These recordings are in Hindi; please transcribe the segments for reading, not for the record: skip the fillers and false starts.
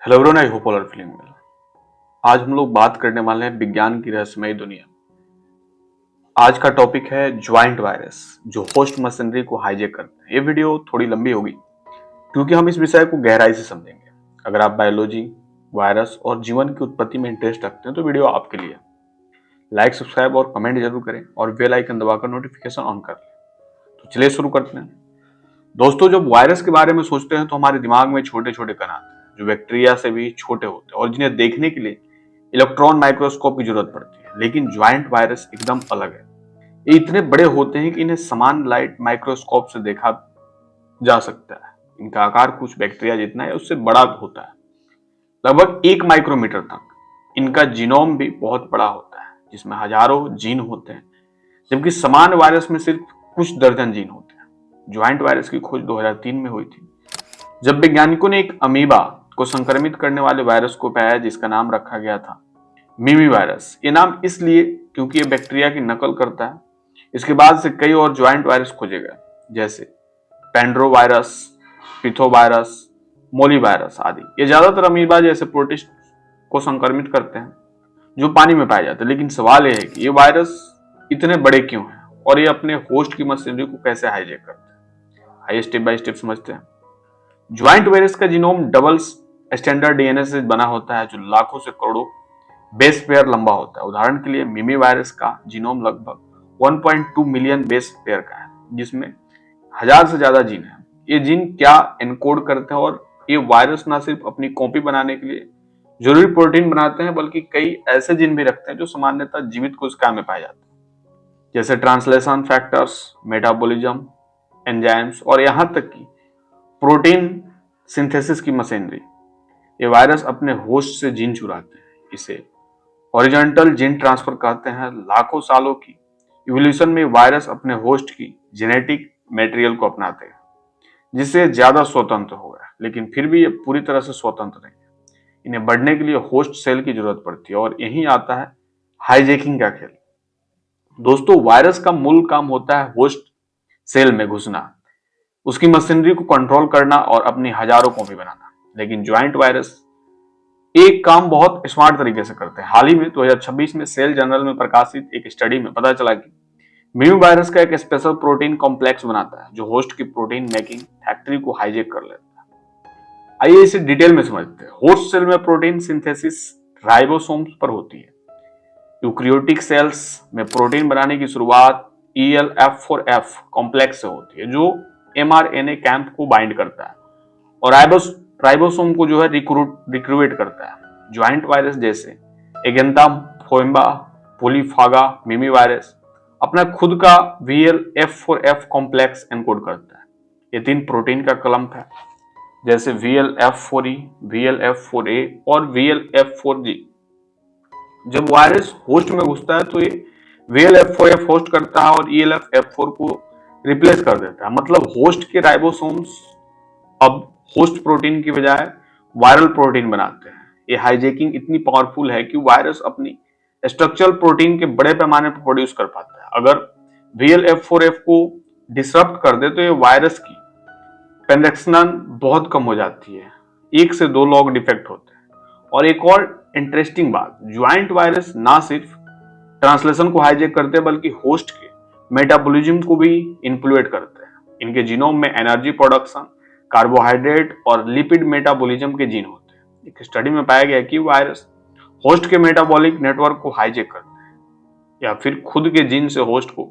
Hello everyone, I hope all are feeling well. आज हम लोग बात करने वाले हैं विज्ञान की रहस्यमयी दुनिया। आज का टॉपिक है ज्वाइंट वायरस, जो होस्ट मशीनरी को हाईजैक करते हैं। ये वीडियो थोड़ी लंबी होगी क्योंकि हम इस विषय को गहराई से समझेंगे। अगर आप बायोलॉजी, वायरस और जीवन की उत्पत्ति में इंटरेस्ट रखते हैं तो वीडियो आपके लिए। लाइक, सब्सक्राइब और कमेंट जरूर करें और बेल आइकन दबाकर नोटिफिकेशन ऑन कर लें। तो चलिए शुरू करते हैं। दोस्तों, जब वायरस के बारे में सोचते हैं तो हमारे दिमाग में छोटे छोटे कण आते हैं जो बैक्टीरिया से भी छोटे होते हैं और जिन्हें देखने के लिए इलेक्ट्रॉन माइक्रोस्कोप की जरूरत पड़ती है। लेकिन ज्वाइंट वायरस एकदम अलग है। ये इतने बड़े होते हैं कि इन्हें समान लाइट माइक्रोस्कोप से देखा जा सकता है। इनका आकार कुछ बैक्टीरिया जितना है, उससे बड़ा होता है, लगभग 1 माइक्रोमीटर तक। इनका जीनोम भी बहुत बड़ा होता है जिसमें हजारों जीन होते हैं, जबकि समान वायरस में सिर्फ कुछ दर्जन जीन होते हैं। ज्वाइंट वायरस की खोज 2003 में हुई थी, जब वैज्ञानिकों ने एक अमीबा को संक्रमित करने वाले वायरस को पाया जिसका नाम रखा गया था मिमी वायरस। ये नाम इसलिए क्योंकि ये बैक्टीरिया की नकल करता है। इसके बाद से कई और ज्वाइंट वायरस खोजे गए, जैसे पेंड्रो वायरस, पिथो वायरस, मोली वायरस आदि। ये ज्यादातर अमीबा जैसे प्रोटिस्ट को संक्रमित करते हैं जो पानी में पाए जाते हैं। लेकिन सवाल यह है कि ये वायरस इतने बड़े क्यों हैं और ये अपने होस्ट की मशीनरी को कैसे हाईजैक करते हैं। आइए स्टेप बाय स्टेप समझते हैं। ज्वाइंट वायरस का जीनोम डबल स्टैंडर्ड डीएनए से बना होता है जो लाखों से करोड़ों बेस पेयर लंबा होता है। उदाहरण के लिए मिमी वायरस का जीनोम लगभग 1.2 मिलियन बेस पेयर का है, जिसमें 1000 से ज्यादा जीन है। ये जीन क्या एनकोड करते हैं, और ये वायरस ना सिर्फ अपनी कॉपी बनाने के लिए जरूरी प्रोटीन बनाते हैं, बल्कि कई ऐसे जीन भी रखते हैं जो सामान्यतः जीवित कोशिका में पाए जाते हैं, जैसे ट्रांसलेशन फैक्टर्स, मेटाबॉलिज्म एंजाइम्स और यहां तक कि प्रोटीन सिंथेसिस की मशीनरी। ये वायरस अपने होस्ट से जीन चुराते हैं। इसे हॉरिजॉन्टल जीन ट्रांसफर कहते हैं। लाखों सालों की इवोल्यूशन में वायरस अपने होस्ट की जेनेटिक मटेरियल को अपनाते हैं, जिससे ज्यादा स्वतंत्र हो गया। लेकिन फिर भी ये पूरी तरह से स्वतंत्र नहीं है। इन्हें बढ़ने के लिए होस्ट सेल की जरूरत पड़ती है, और यही आता है हाईजैकिंग का खेल। दोस्तों, वायरस का मूल काम होता है होस्ट सेल में घुसना, उसकी मशीनरी को कंट्रोल करना और अपनी हजारों कॉपी बनाना। लेकिन ज्वाइंट वायरस एक काम बहुत स्मार्ट तरीके से करते हैं। हाल ही में 2026 में सेल जर्नल में प्रकाशित एक स्टडी में पता चला कि म्यू वायरस का एक स्पेशल प्रोटीन कॉम्प्लेक्स बनाता है जो होस्ट की प्रोटीन मेकिंग फैक्ट्री को हाईजैक कर लेता है। आइए इसे डिटेल में समझते हैं। होस्ट सेल में प्रोटीन सिंथेसिस राइबोसोम्स पर होती है। यूक्रियोटिक सेल्स में प्रोटीन बनाने की शुरुआत ELF4F कॉम्प्लेक्स से होती है, जो mRNA कैंप को बाइंड करता है और राइबोसोम को जो है रिक्रूट करता है। ज्वाइंट वायरस जैसे एगेंता फोइम्बा, पोलीफागा, मिमी वायरस अपना खुद का VLF4F कॉम्प्लेक्स एनकोड करता है। ये 3 प्रोटीन का क्लम्प है, जैसे VLF4E, VLF4A और VLF4G। जब वायरस होस्ट में घुसता है तो ये VLF4F होस्ट करता है और ELF4 को रिप्लेस कर देता है। मतलब होस्ट के राइबोसोम्स अब होस्ट प्रोटीन की बजाय वायरल प्रोटीन बनाते हैं। ये हाईजैकिंग इतनी पावरफुल है कि वायरस अपनी स्ट्रक्चरल प्रोटीन के बड़े पैमाने पर प्रोड्यूस कर पाता है। अगर VLF4F को डिसरप्ट कर दे तो ये वायरस की पेंडेक्सनन बहुत कम हो जाती है। 1 से 2 लॉग डिफेक्ट होते हैं। और एक और इंटरेस्टिंग बात, ज्वाइंट वायरस ना सिर्फ ट्रांसलेशन को हाईजैक करते हैं बल्कि होस्ट के मेटाबॉलिज्म को भी इन्फ्लुएट करते हैं। इनके जीनोम में एनर्जी प्रोडक्शन, कार्बोहाइड्रेट और लिपिड मेटाबॉलिज्म के जीन होते हैं। एक स्टडी में पाया गया कि वायरस होस्ट के मेटाबॉलिक नेटवर्क को हाईजैक करते हैं या फिर खुद के जीन से होस्ट को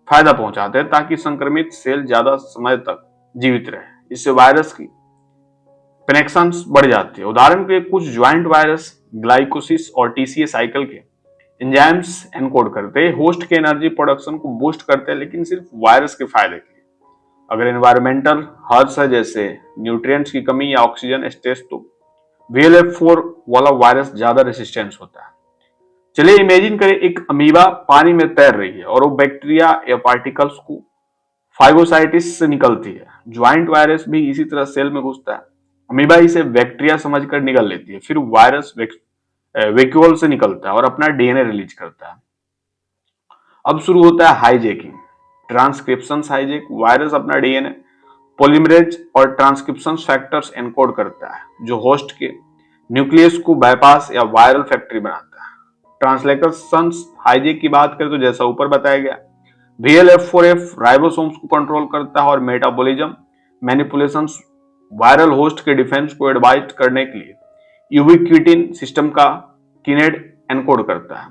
फायदा पहुंचाते हैं ताकि संक्रमित सेल ज्यादा समय तक जीवित रहे। इससे वायरस की कनेक्शंस बढ़ जाती है। उदाहरण के लिए कुछ ज्वाइंट वायरस ग्लाइकोसिस और TCA साइकिल के एंजाइम्स एनकोड करते हैं, होस्ट के एनर्जी प्रोडक्शन को बूस्ट करते हैं, लेकिन सिर्फ वायरस के फायदे के लिए। अगर एनवायरमेंटल हर्ट्स है, जैसे न्यूट्रिएंट्स की कमी या ऑक्सीजन स्ट्रेस, तो VLF4 वाला वायरस ज्यादा रेसिस्टेंस होता है। चलिए इमेजिन करें एक अमीबा पानी में तैर रही है और वो बैक्टीरिया या पार्टिकल्स को फाइगोसाइटिस से निकलती है। ज्वाइंट वायरस भी इसी तरह सेल में घुसता है। अमीबा इसे बैक्टीरिया समझकर निगल लेती है, फिर वायरस वैक्यूल से निकलता है और अपना DNA रिलीज करता है। अब शुरू होता है हाईजैकिंग, ट्रांसक्रिप्शन हाईजैक। वायरस अपना DNA पॉलीमरेज और ट्रांसक्रिप्शन फैक्टर्स एनकोड करता है जो होस्ट के न्यूक्लियस को बाईपास या वायरल फैक्ट्री बनाता है। ट्रांसलेशंस हाइजेक की बात करें तो जैसा ऊपर बताया गया, VLF4F राइबोसोम्स को कंट्रोल करता है और मेटाबॉलिज्म मैनिपुलेशंस वायरल होस्ट के डिफेंस को एडवाइज करने के लिए यूबिक्विटिन सिस्टम का किनेड एनकोड करता है।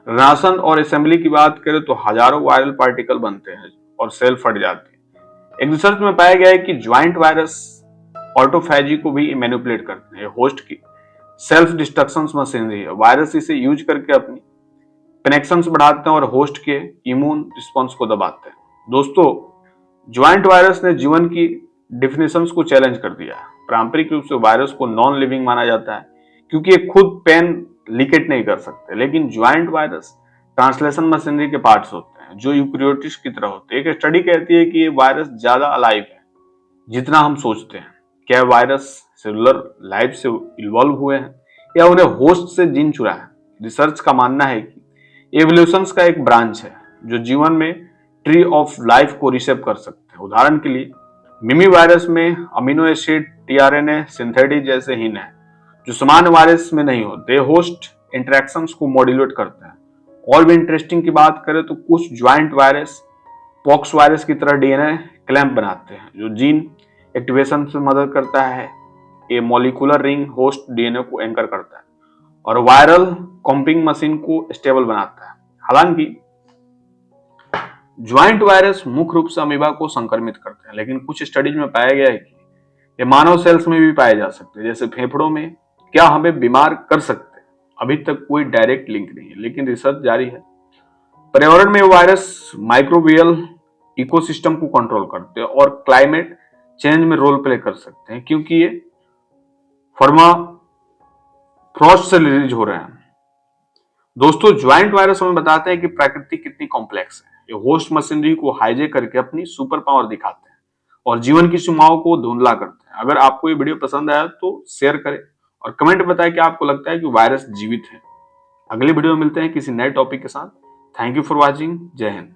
राशन और असेंबली की बात करें तो हजारों वायरल पार्टिकल बनते हैं और सेल फट जाते हैं। एक रिसर्च में पाया गया है कि ज्वाइंट वायरस ऑटोफैजी को भी मैनिपुलेट करते हैं। होस्ट की सेल्फ डिस्ट्रक्शन मशीनरी है। वायरस इसे यूज करके अपनी कनेक्शंस बढ़ाते हैं और होस्ट के इम्यून रिस्पॉन्स को दबाते हैं। दोस्तों, ज्वाइंट वायरस ने जीवन की डिफिनेशंस को चैलेंज कर दिया है। पारंपरिक रूप से वायरस को नॉन लिविंग माना जाता है क्योंकि ये खुद पेन लीकेट नहीं कर सकते, लेकिन ज्वाइंट वायरस ट्रांसलेशन मशीनरी के पार्ट्स होते हैं जो यूकैरियोट्स की तरह होते हैं। एक स्टडी कहती है कि ये वायरस ज्यादा अलाइव है जितना हम सोचते हैं। क्या वायरस सेलुलर लाइफ से इन्वॉल्व हुए हैं या उन्हें होस्ट से जीन चुरा है? रिसर्च का मानना है कि एवोल्यूशन का एक ब्रांच है जो जीवन में ट्री ऑफ लाइफ को रिसेप कर सकते हैं। उदाहरण के लिए मिमी वायरस में अमीनो एसिड, टीआरएनए, सिंथेटिक जैसे हिन है जो सामान्य वायरस में नहीं होते। होस्ट इंटरेक्शंस को मॉड्यूलेट करते हैं। और भी इंटरेस्टिंग की बात करें तो कुछ ज्वाइंट वायरस पॉक्स वायरस की तरह डीएनए क्लैंप बनाते हैं जो जीन एक्टिवेशन में मदद करता है। ये मॉलिक्यूलर रिंग होस्ट डीएनए को एंकर करता है और वायरल कॉम्पिंग मशीन को स्टेबल बनाता है। हालांकि ज्वाइंट वायरस मुख्य रूप से अमीबा को संक्रमित करते हैं, लेकिन कुछ स्टडीज में पाया गया है कि ये मानव सेल्स में भी पाए जा सकते हैं, जैसे फेफड़ों में। क्या हमें बीमार कर सकते हैं? अभी तक कोई डायरेक्ट लिंक नहीं है, लेकिन रिसर्च जारी है। पर्यावरण में वायरस माइक्रोबियल इकोसिस्टम को कंट्रोल करते हैं और क्लाइमेट चेंज में रोल प्ले कर सकते हैं क्योंकि ये फर्मा फ्रॉस्ट से रिलीज हो रहे हैं। दोस्तों, ज्वाइंट वायरस हमें बताते हैं कि प्रकृति कितनी कॉम्प्लेक्स है। ये होस्ट मशीनरी को हाईजेक करके अपनी सुपर पावर दिखाते हैं और जीवन की सीमाओं को धुंधला करते हैं। अगर आपको ये वीडियो पसंद आया तो शेयर करें और कमेंट बताएं कि आपको लगता है कि वायरस जीवित है। अगले वीडियो में मिलते हैं किसी नए टॉपिक के साथ। Thank you for watching. जय हिंद।